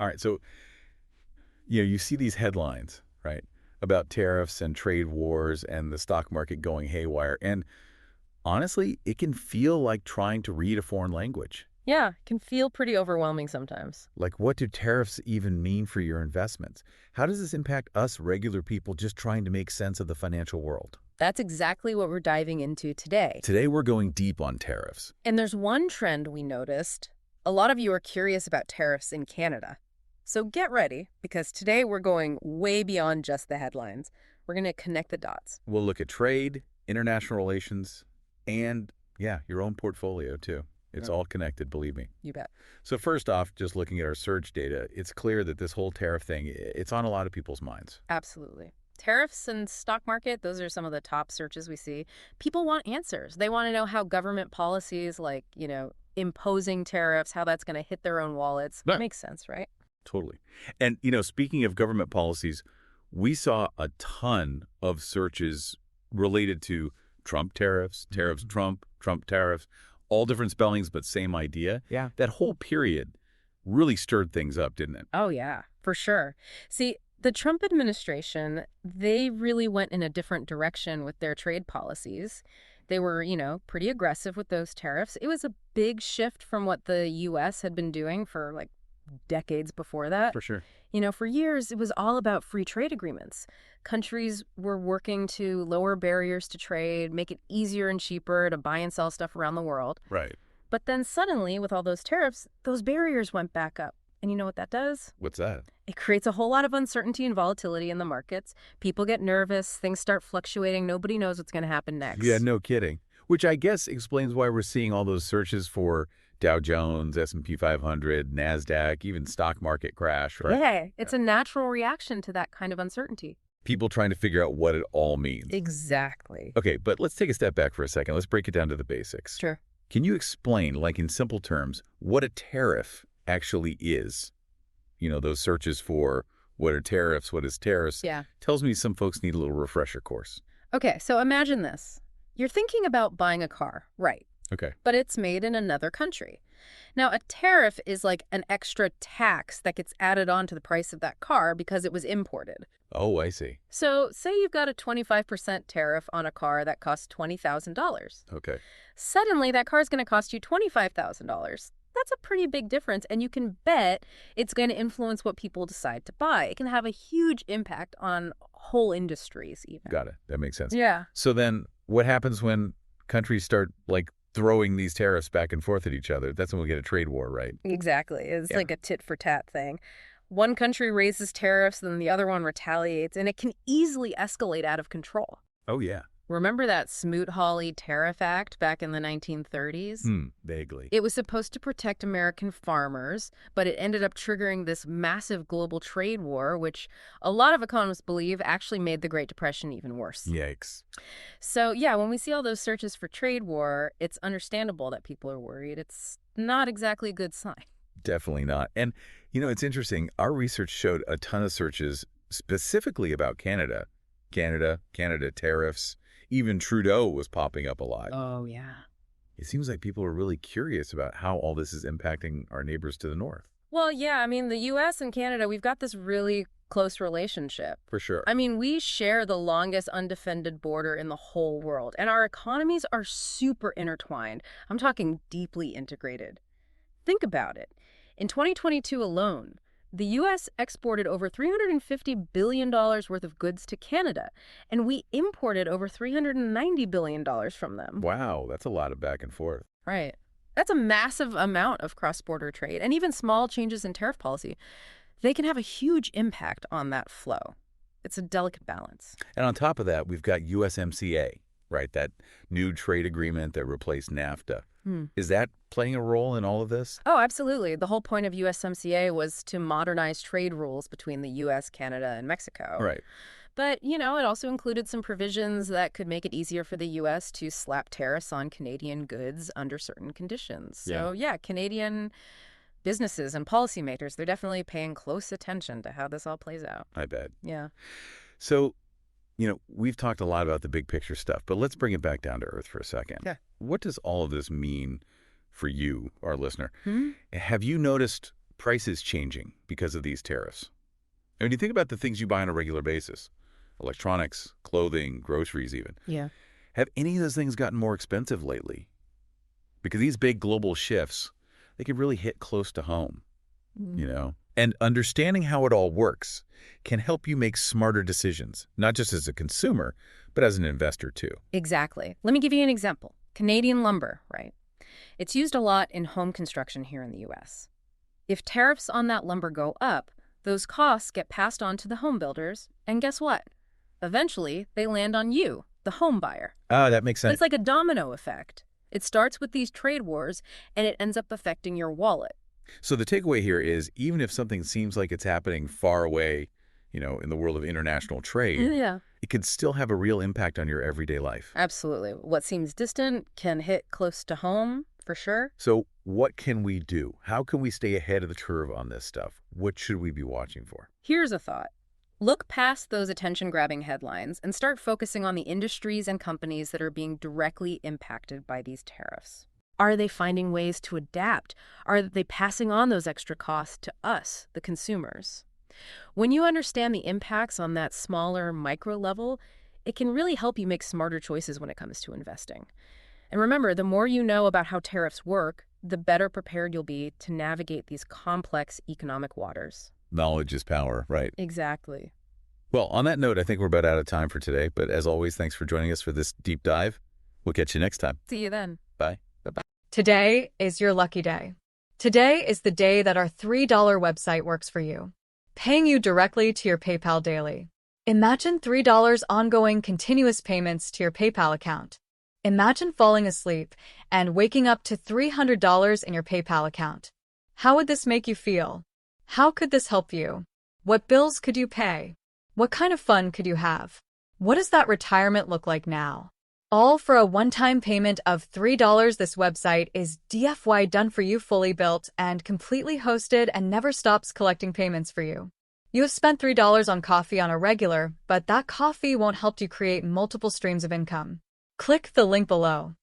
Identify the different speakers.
Speaker 1: All right, so you see these headlines, right, about tariffs and trade wars and the stock market going haywire. And honestly, it can feel like trying to read a foreign language.
Speaker 2: Yeah, it can feel pretty overwhelming sometimes.
Speaker 1: Like, what do tariffs even mean for your investments? How does this impact us regular people just trying to make sense of the financial world?
Speaker 2: That's exactly what we're diving into today.
Speaker 1: Today, we're going deep on tariffs.
Speaker 2: And there's one trend we noticed. A lot of you are curious about tariffs in Canada. So get ready, because today we're going way beyond just the headlines. We're going to connect the dots.
Speaker 1: We'll look at trade, international relations, and, yeah, your own portfolio, too. It's all connected, believe me.
Speaker 2: You bet.
Speaker 1: So first off, just looking at our search data, it's clear that this whole tariff thing, it's on a lot of people's minds.
Speaker 2: Absolutely. Tariffs and stock market, those are some of the top searches we see. People want answers. They want to know how government policies like, imposing tariffs, how that's going to hit their own wallets.
Speaker 1: Yeah.
Speaker 2: Makes sense, right?
Speaker 1: Totally. And, speaking of government policies, we saw a ton of searches related to Trump tariffs, tariffs Trump, Trump tariffs, all different spellings, but same idea.
Speaker 2: Yeah.
Speaker 1: That whole period really stirred things up, didn't it?
Speaker 2: Oh, yeah, for sure. See, the Trump administration, they really went in a different direction with their trade policies. They were, pretty aggressive with those tariffs. It was a big shift from what the U.S. had been doing for, decades before that.
Speaker 1: For sure.
Speaker 2: For years, it was all about free trade agreements. Countries were working to lower barriers to trade, make it easier and cheaper to buy and sell stuff around the world.
Speaker 1: Right.
Speaker 2: But then suddenly, with all those tariffs, those barriers went back up. And you know what that does?
Speaker 1: What's that?
Speaker 2: It creates a whole lot of uncertainty and volatility in the markets. People get nervous, things start fluctuating, nobody knows what's going to happen next.
Speaker 1: Yeah, no kidding. Which I guess explains why we're seeing all those searches for Dow Jones, S&P 500, NASDAQ, even stock market crash, right?
Speaker 2: Yeah, it's a natural reaction to that kind of uncertainty.
Speaker 1: People trying to figure out what it all means.
Speaker 2: Exactly.
Speaker 1: Okay, but let's take a step back for a second. Let's break it down to the basics.
Speaker 2: Sure.
Speaker 1: Can you explain, in simple terms, what a tariff actually is? Those searches for what are tariffs, what is tariffs,
Speaker 2: Yeah.
Speaker 1: tells me some folks need a little refresher course.
Speaker 2: Okay, so imagine this. You're thinking about buying a car, right?
Speaker 1: Okay.
Speaker 2: But it's made in another country. Now, a tariff is like an extra tax that gets added on to the price of that car because it was imported.
Speaker 1: Oh, I see.
Speaker 2: So say you've got a 25% tariff on a car that costs $20,000.
Speaker 1: Okay.
Speaker 2: Suddenly, that car is going to cost you $25,000. That's a pretty big difference, and you can bet it's going to influence what people decide to buy. It can have a huge impact on whole industries even.
Speaker 1: Got it. That makes sense.
Speaker 2: Yeah.
Speaker 1: So then what happens when countries start, throwing these tariffs back and forth at each other? That's when we get a trade war, right?
Speaker 2: Exactly. It's
Speaker 1: Yeah.
Speaker 2: like a tit-for-tat thing. One country raises tariffs, then the other one retaliates, and it can easily escalate out of control.
Speaker 1: Oh, yeah.
Speaker 2: Remember that Smoot-Hawley Tariff Act back in the 1930s?
Speaker 1: Vaguely.
Speaker 2: It was supposed to protect American farmers, but it ended up triggering this massive global trade war, which a lot of economists believe actually made the Great Depression even worse.
Speaker 1: Yikes.
Speaker 2: So, yeah, when we see all those searches for trade war, it's understandable that people are worried. It's not exactly a good sign.
Speaker 1: Definitely not. And, it's interesting. Our research showed a ton of searches specifically about Canada. Canada tariffs. Even Trudeau was popping up a lot.
Speaker 2: Oh, yeah.
Speaker 1: It seems like people are really curious about how all this is impacting our neighbors to the north.
Speaker 2: Well, yeah, I mean, the U.S. and Canada, we've got this really close relationship.
Speaker 1: For sure.
Speaker 2: I mean, we share the longest undefended border in the whole world, and our economies are super intertwined. I'm talking deeply integrated. Think about it. In 2022 alone, the U.S. exported over $350 billion worth of goods to Canada, and we imported over $390 billion from them.
Speaker 1: Wow, that's a lot of back and forth.
Speaker 2: Right. That's a massive amount of cross-border trade, and even small changes in tariff policy, they can have a huge impact on that flow. It's a delicate balance.
Speaker 1: And on top of that, we've got USMCA, right? That new trade agreement that replaced NAFTA. Is that playing a role in all of this?
Speaker 2: Oh, absolutely. The whole point of USMCA was to modernize trade rules between the U.S., Canada, and Mexico.
Speaker 1: Right.
Speaker 2: But, it also included some provisions that could make it easier for the U.S. to slap tariffs on Canadian goods under certain conditions. So, yeah, Canadian businesses and policymakers, they're definitely paying close attention to how this all plays out.
Speaker 1: I bet.
Speaker 2: Yeah.
Speaker 1: So, we've talked a lot about the big picture stuff, but let's bring it back down to earth for a second.
Speaker 2: Yeah.
Speaker 1: What does all of this mean for you, our listener? Have you noticed prices changing because of these tariffs? And when you think about the things you buy on a regular basis, electronics, clothing, groceries even,
Speaker 2: Yeah.
Speaker 1: have any of those things gotten more expensive lately? Because these big global shifts, they can really hit close to home, you know? And understanding how it all works can help you make smarter decisions, not just as a consumer, but as an investor too.
Speaker 2: Exactly. Let me give you an example. Canadian lumber, right? It's used a lot in home construction here in the U.S. If tariffs on that lumber go up, those costs get passed on to the home builders, and guess what? Eventually, they land on you, the home buyer.
Speaker 1: Ah, that makes
Speaker 2: So
Speaker 1: sense.
Speaker 2: it's like a domino effect. It starts with these trade wars, and it ends up affecting your wallet.
Speaker 1: So the takeaway here is even if something seems like it's happening far away, in the world of international trade,
Speaker 2: Yeah.
Speaker 1: it could still have a real impact on your everyday life.
Speaker 2: Absolutely. What seems distant can hit close to home, for sure.
Speaker 1: So what can we do? How can we stay ahead of the curve on this stuff? What should we be watching for?
Speaker 2: Here's a thought. Look past those attention-grabbing headlines and start focusing on the industries and companies that are being directly impacted by these tariffs. Are they finding ways to adapt? Are they passing on those extra costs to us, the consumers? When you understand the impacts on that smaller micro level, it can really help you make smarter choices when it comes to investing. And remember, the more you know about how tariffs work, the better prepared you'll be to navigate these complex economic waters.
Speaker 1: Knowledge is power, right?
Speaker 2: Exactly.
Speaker 1: Well, on that note, I think we're about out of time for today. But as always, thanks for joining us for this deep dive. We'll catch you next time.
Speaker 2: See you then.
Speaker 1: Bye. Bye-bye.
Speaker 3: Today is your lucky day. Today is the day that our $3 website works for you, paying you directly to your PayPal daily. Imagine $3 ongoing continuous payments to your PayPal account. Imagine falling asleep and waking up to $300 in your PayPal account. How would this make you feel? How could this help you? What bills could you pay? What kind of fun could you have? What does that retirement look like now? All for a one-time payment of $3. This website is DFY done for you, fully built and completely hosted, and never stops collecting payments for you. You have spent $3 on coffee on a regular, but that coffee won't help you create multiple streams of income. Click the link below.